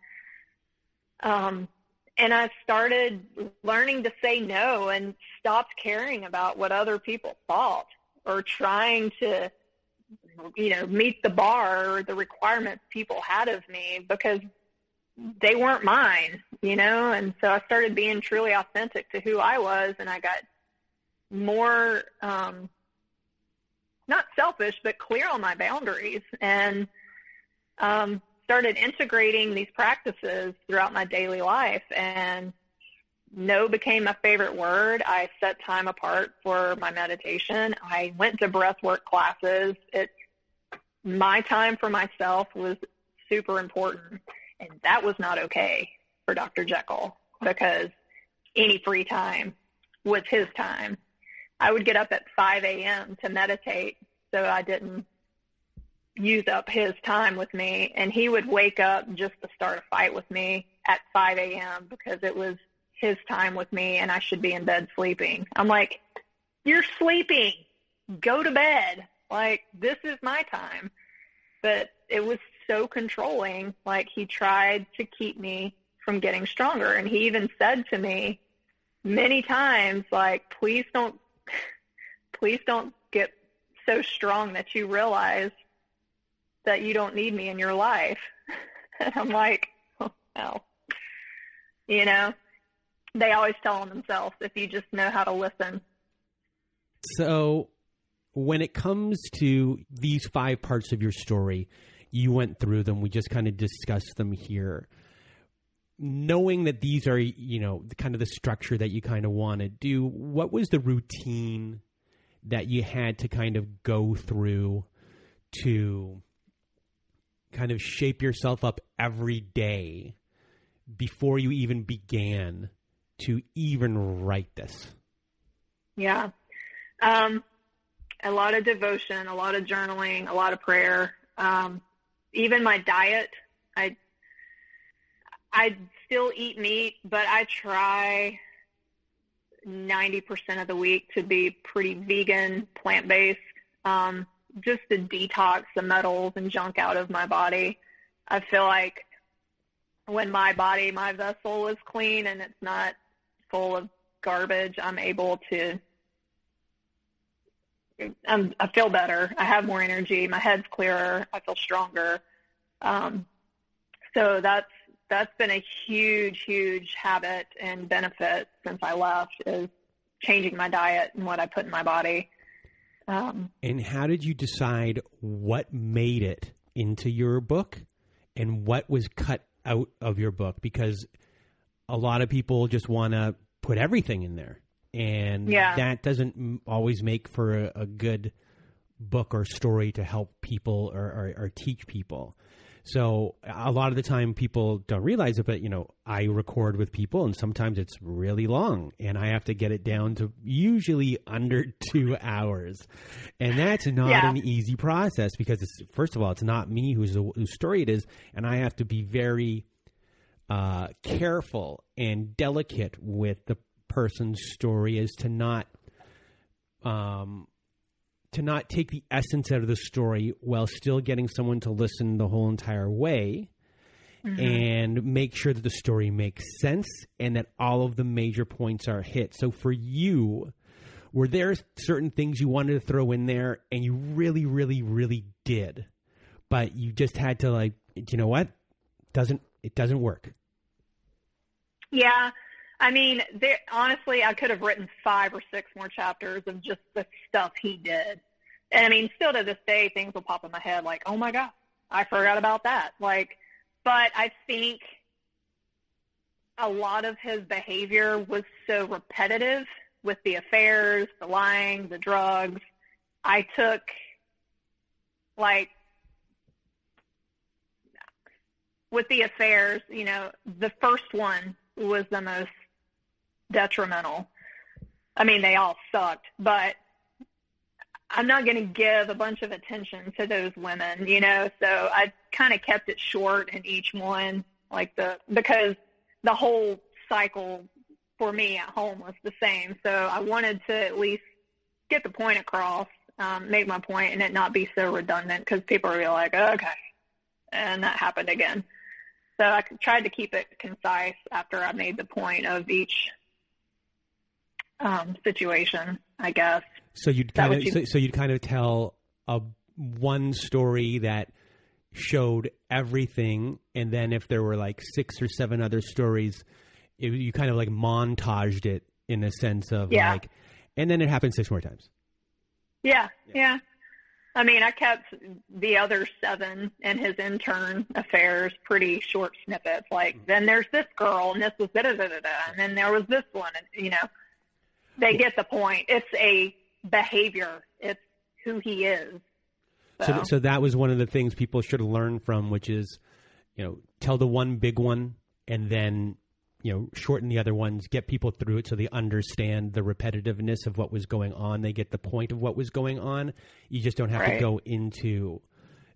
C: And I started learning to say no and stopped caring about what other people thought or trying to meet the bar or the requirements people had of me because they weren't mine, and so I started being truly authentic to who I was, and I got more, not selfish, but clear on my boundaries, and started integrating these practices throughout my daily life, and no became my favorite word. I set time apart for my meditation. I went to breathwork classes. My time for myself was super important, and that was not okay for Dr. Jekyll because any free time was his time. I would get up at 5 a.m. to meditate so I didn't use up his time with me, and he would wake up just to start a fight with me at 5 a.m. because it was his time with me and I should be in bed sleeping. I'm like, you're sleeping. Go to bed. Like, this is my time. But it was so controlling. Like, he tried to keep me from getting stronger. And he even said to me many times, like, please don't get so strong that you realize that you don't need me in your life. And I'm like, oh, no. They always tell on themselves if you just know how to listen.
B: So when it comes to these 5 parts of your story, you went through them. We just kind of discussed them here. Knowing that these are, kind of the structure that you kind of want to do, what was the routine that you had to kind of go through to kind of shape yourself up every day before you even began to even write this?
C: Yeah. A lot of devotion, a lot of journaling, a lot of prayer. Even my diet, I still eat meat, but I try 90% of the week to be pretty vegan, plant-based, just to detox the metals and junk out of my body. I feel like when my vessel is clean and it's not full of garbage, I'm able to, I feel better. I have more energy. My head's clearer. I feel stronger. So that's been a huge, huge habit and benefit since I left, is changing my diet and what I put in my body.
B: And how did you decide what made it into your book and what was cut out of your book? Because a lot of people just want to put everything in there, and that doesn't always make for a good book or story to help people or teach people. So a lot of the time people don't realize it, but, I record with people and sometimes it's really long and I have to get it down to usually under 2 hours. And that's not an easy process because, first of all, it's not me whose story it is. And I have to be very careful and delicate with the person's story as to not take the essence out of the story while still getting someone to listen the whole entire way, and make sure that the story makes sense and that all of the major points are hit. So for you, were there certain things you wanted to throw in there and you really, really, really did, but you just had to, like, you know what? It doesn't work. Yeah.
C: I mean, honestly, I could have written 5 or 6 more chapters of just the stuff he did. And I mean, still to this day, things will pop in my head like, oh my God, I forgot about that. Like, but I think a lot of his behavior was so repetitive with the affairs, the lying, the drugs. I took, like, with the affairs, the first one was the most detrimental. I mean, they all sucked, but I'm not going to give a bunch of attention to those women, so I kind of kept it short in each one, because the whole cycle for me at home was the same. So I wanted to at least get the point across, make my point, and it not be so redundant because people are like, okay, and that happened again. So I tried to keep it concise after I made the point of each situation, I guess.
B: So you'd kind of tell one story that showed everything, and then if there were like 6 or 7 other stories, you kind of like montaged it in a sense of like, and then it happened 6 more times.
C: Yeah. I mean, I kept the other 7 and his intern affairs pretty short snippets. Like, then there's this girl, and this was da-da-da-da-da, and then there was this one. And, you know, they get the point. It's a behavior. It's who he is.
B: So that was one of the things people should learn from, which is, you know, tell the one big one and then, you know, shorten the other ones, get people through it so they understand the repetitiveness of what was going on. They get the point of what was going on. You just don't have to go into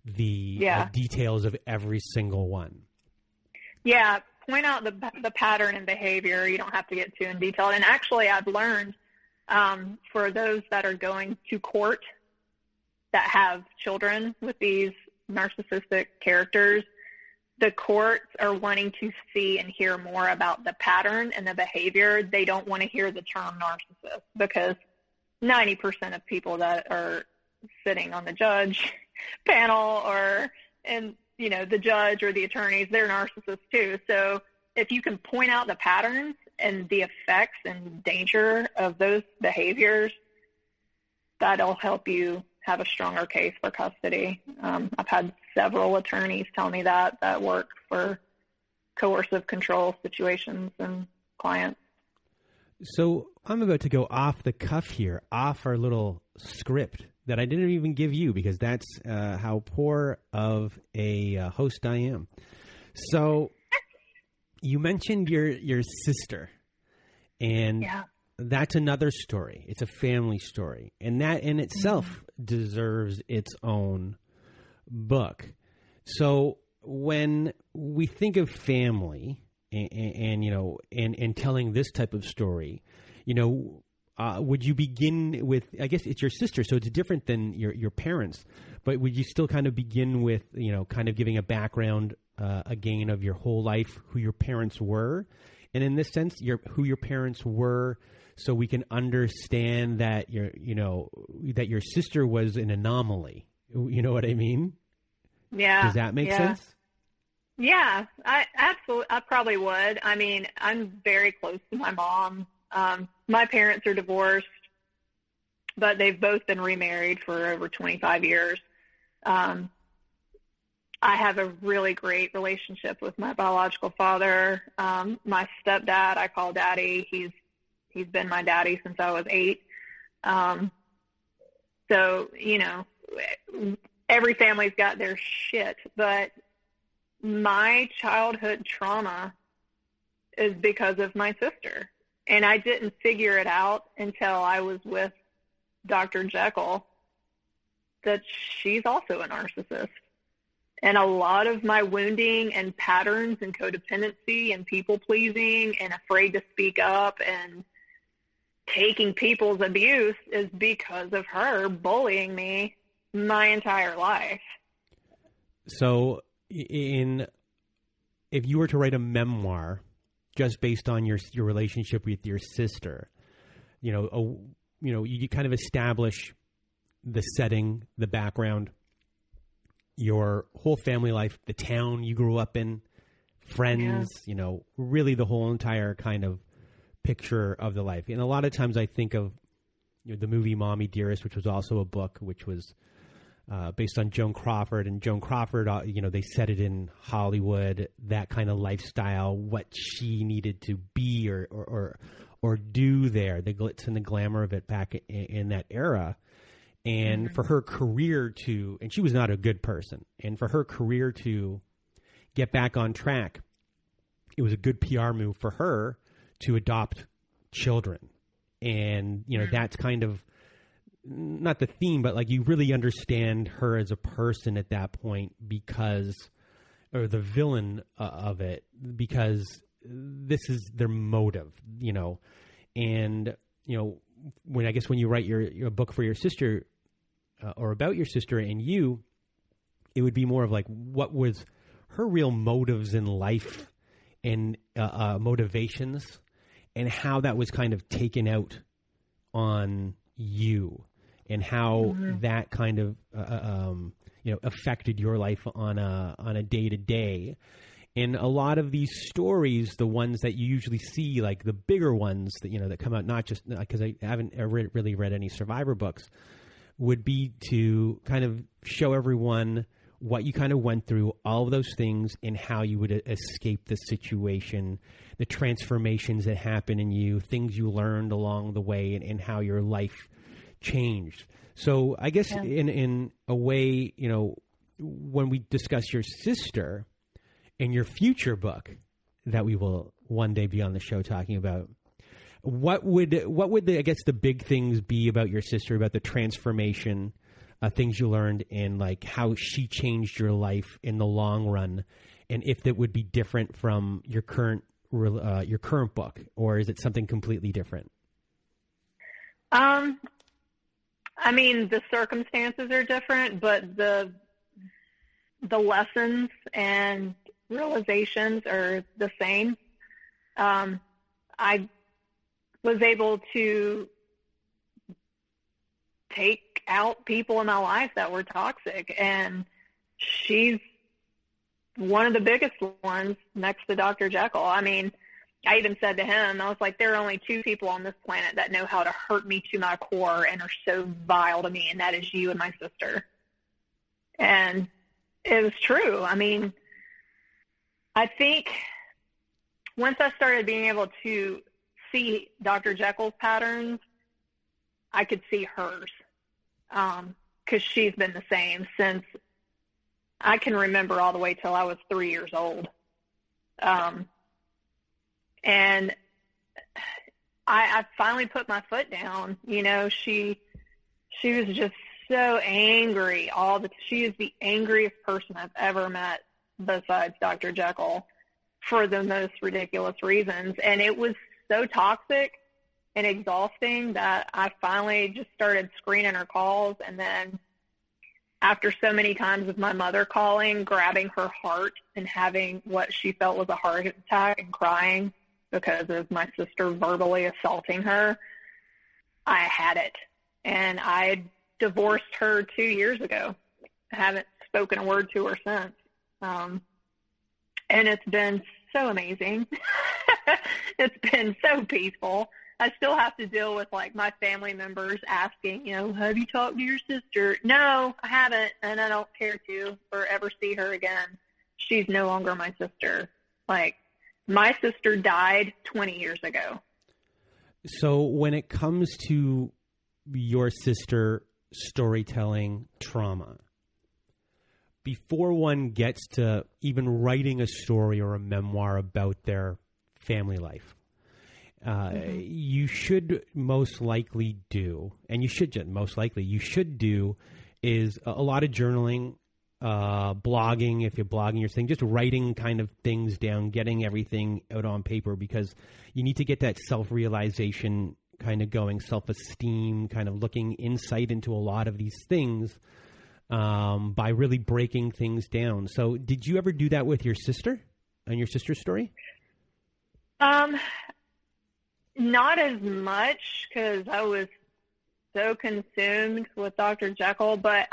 B: the details of every single one. Yeah,
C: point out the pattern and behavior. You don't have to get too in detail. And actually, I've learned for those that are going to court that have children with these narcissistic characters, the courts are wanting to see and hear more about the pattern and the behavior. They don't want to hear the term narcissist, because 90% of people that are sitting on the judge panel and you know, the judge or the attorneys, they're narcissists too. So if you can point out the patterns and the effects and danger of those behaviors, that'll help you have a stronger case for custody. I've had several attorneys tell me that work for coercive control situations and clients.
B: So I'm about to go off the cuff here, off our little script that I didn't even give you, because that's how poor of a host I am. So you mentioned your sister, and that's another story. It's a family story, and that in itself deserves its own book. So when we think of family and you know, and telling this type of story, you know, would you begin with, I guess it's your sister, so it's different than your parents, but would you still kind of begin with, you know, kind of giving a background again of your whole life, who your parents were, and in this sense, who your parents were, so we can understand that that your sister was an anomaly. You know what I mean?
C: Yeah.
B: Does that make sense?
C: Yeah, I probably would. I mean, I'm very close to my mom. My parents are divorced, but they've both been remarried for over 25 years. I have a really great relationship with my biological father. My stepdad, I call Daddy. He's been my daddy since I was 8. So, you know, every family's got their shit, but my childhood trauma is because of my sister. And I didn't figure it out until I was with Dr. Jekyll that she's also a narcissist. And a lot of my wounding and patterns and codependency and people-pleasing and afraid to speak up and taking people's abuse is because of her bullying me my entire life.
B: So if you were to write a memoir just based on your relationship with your sister, you kind of establish the setting, the background, your whole family life, the town you grew up in, friends, really the whole entire kind of picture of the life. And a lot of times I think of the movie Mommy Dearest, which was also a book, which was based on Joan Crawford. And Joan Crawford, they set it in Hollywood, that kind of lifestyle, what she needed to be or do there, the glitz and the glamour of it back in that era. And for her career and she was not a good person, and for her career to get back on track, it was a good PR move for her to adopt children. And, that's kind of not the theme, but like you really understand her as a person at that point or the villain of it, because this is their motive, and, when you write your book for your sister or about your sister and you, it would be more of like, what was her real motives in life and motivations, and how that was kind of taken out on you. and how that kind of affected your life on a day-to-day. And a lot of these stories, the ones that you usually see, like the bigger ones that that come out, not just because I haven't really read any survivor books, would be to kind of show everyone what you kind of went through, all of those things, and how you would escape the situation, the transformations that happen in you, things you learned along the way, and how your life changed. So I guess in a way, when we discuss your sister and your future book that we will one day be on the show talking about, what would the big things be about your sister, about the transformation, things you learned, and like how she changed your life in the long run, and if that would be different from your current book, or is it something completely different?
C: I mean, the circumstances are different, but the lessons and realizations are the same. I was able to take out people in my life that were toxic, and she's one of the biggest ones next to Dr. Jekyll. I mean, I even said to him, I was like, there are only two people on this planet that know how to hurt me to my core and are so vile to me, and that is you and my sister. And it was true. I mean, I think once I started being able to see Dr. Jekyll's patterns, I could see hers, because she's been the same since I can remember, all the way till I was 3 years old. And I finally put my foot down. She was just so angry. She is the angriest person I've ever met besides Dr. Jekyll, for the most ridiculous reasons. And it was so toxic and exhausting that I finally just started screening her calls. And then after so many times of my mother calling, grabbing her heart and having what she felt was a heart attack and crying because of my sister verbally assaulting her, I had it. And I divorced her 2 years ago. I haven't spoken a word to her since. And it's been so amazing. It's been so peaceful. I still have to deal with like my family members asking, have you talked to your sister? No, I haven't, and I don't care to or ever see her again. She's no longer my sister. Like, my sister died 20 years ago.
B: So when it comes to your sister storytelling trauma, before one gets to even writing a story or a memoir about their family life, you should most likely do, and you should do, is a lot of journaling, blogging, if you're blogging your thing, just writing kind of things down, getting everything out on paper, because you need to get that self-realization kind of going, self-esteem, kind of looking insight into a lot of these things by really breaking things down. So did you ever do that with your sister and your sister's story?
C: Not as much, because I was so consumed with Dr. Jekyll, but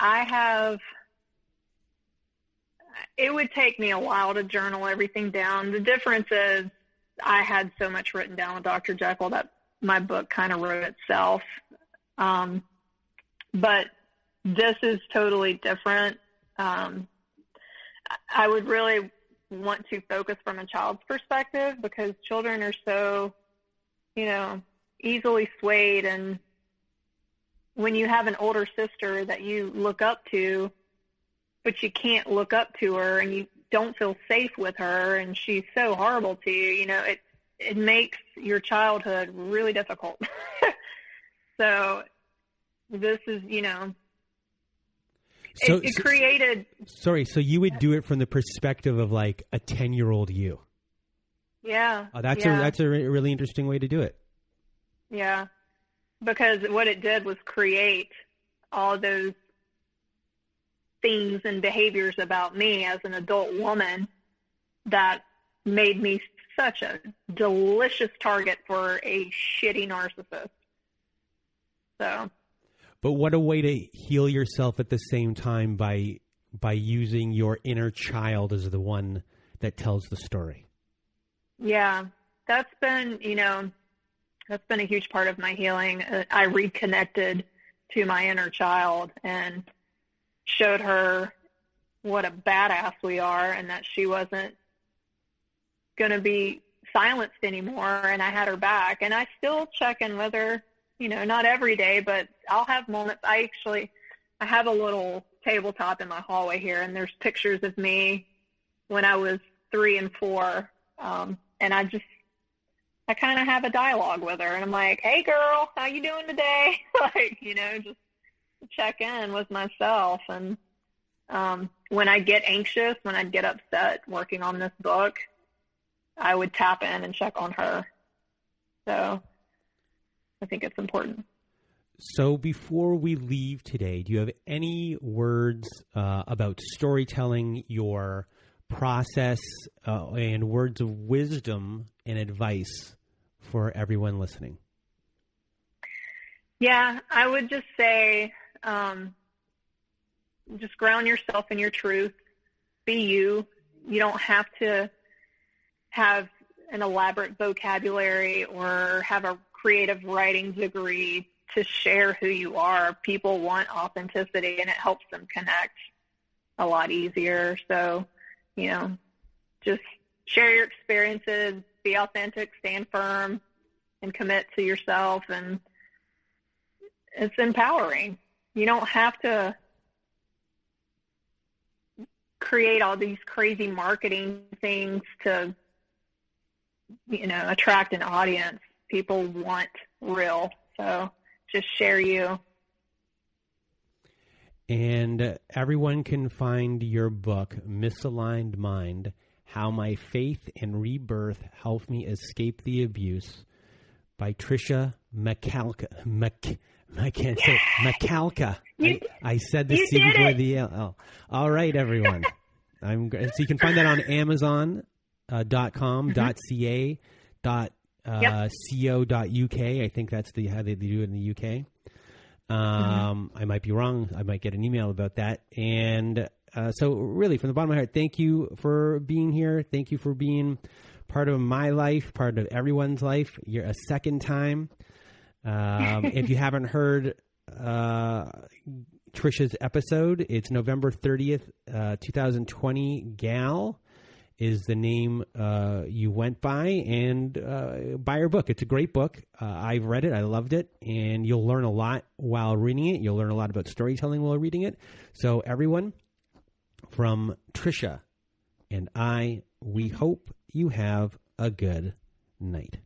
C: it would take me a while to journal everything down. The difference is I had so much written down with Dr. Jekyll that my book kind of wrote itself. But this is totally different. I would really want to focus from a child's perspective, because children are so, easily swayed. And when you have an older sister that you look up to, but you can't look up to her and you don't feel safe with her and she's so horrible to you, it makes your childhood really difficult. So this is, it created...
B: Sorry, so you would do it from the perspective of like a 10-year-old you.
C: Yeah.
B: Oh, that's a really interesting way to do it.
C: Yeah, because what it did was create all those things and behaviors about me as an adult woman that made me such a delicious target for a shitty narcissist. So.
B: But what a way to heal yourself at the same time by using your inner child as the one that tells the story.
C: Yeah, that's been a huge part of my healing. I reconnected to my inner child and showed her what a badass we are and that she wasn't going to be silenced anymore, and I had her back. And I still check in with her, not every day, but I'll have moments. I have a little tabletop in my hallway here, and there's pictures of me when I was 3 and 4, and I kind of have a dialogue with her, and I'm like, hey girl, how you doing today? Just check in with myself. And when I get anxious, when I'd get upset working on this book, I would tap in and check on her. So I think it's important.
B: So before we leave today, do you have any words about storytelling, your process, and words of wisdom and advice for everyone listening?
C: Yeah, I would just say, just ground yourself in your truth. Be you. You don't have to have an elaborate vocabulary or have a creative writing degree to share who you are. People want authenticity, and it helps them connect a lot easier. So, just share your experiences, be authentic, stand firm, and commit to yourself. And it's empowering. You don't have to create all these crazy marketing things to, attract an audience. People want real. So just share you.
B: And everyone can find your book, Misaligned Mind, How My Faith and Rebirth Helped Me Escape the Abuse, by Tricia Macalka. I can't say Macalka. I said the C before the L. All right, everyone. So you can find that on Amazon.com, .ca, .co.uk. I think that's how they do it in the UK. I might be wrong. I might get an email about that. And so really, from the bottom of my heart, thank you for being here. Thank you for being part of my life, part of everyone's life. You're a second time. If you haven't heard Tricia's episode, it's November 30th, 2020. Gal is the name you went by, and buy her book. It's a great book. I've read it. I loved it, and you'll learn a lot while reading it. You'll learn a lot about storytelling while reading it. So everyone, from Tricia and I, we hope you have a good night.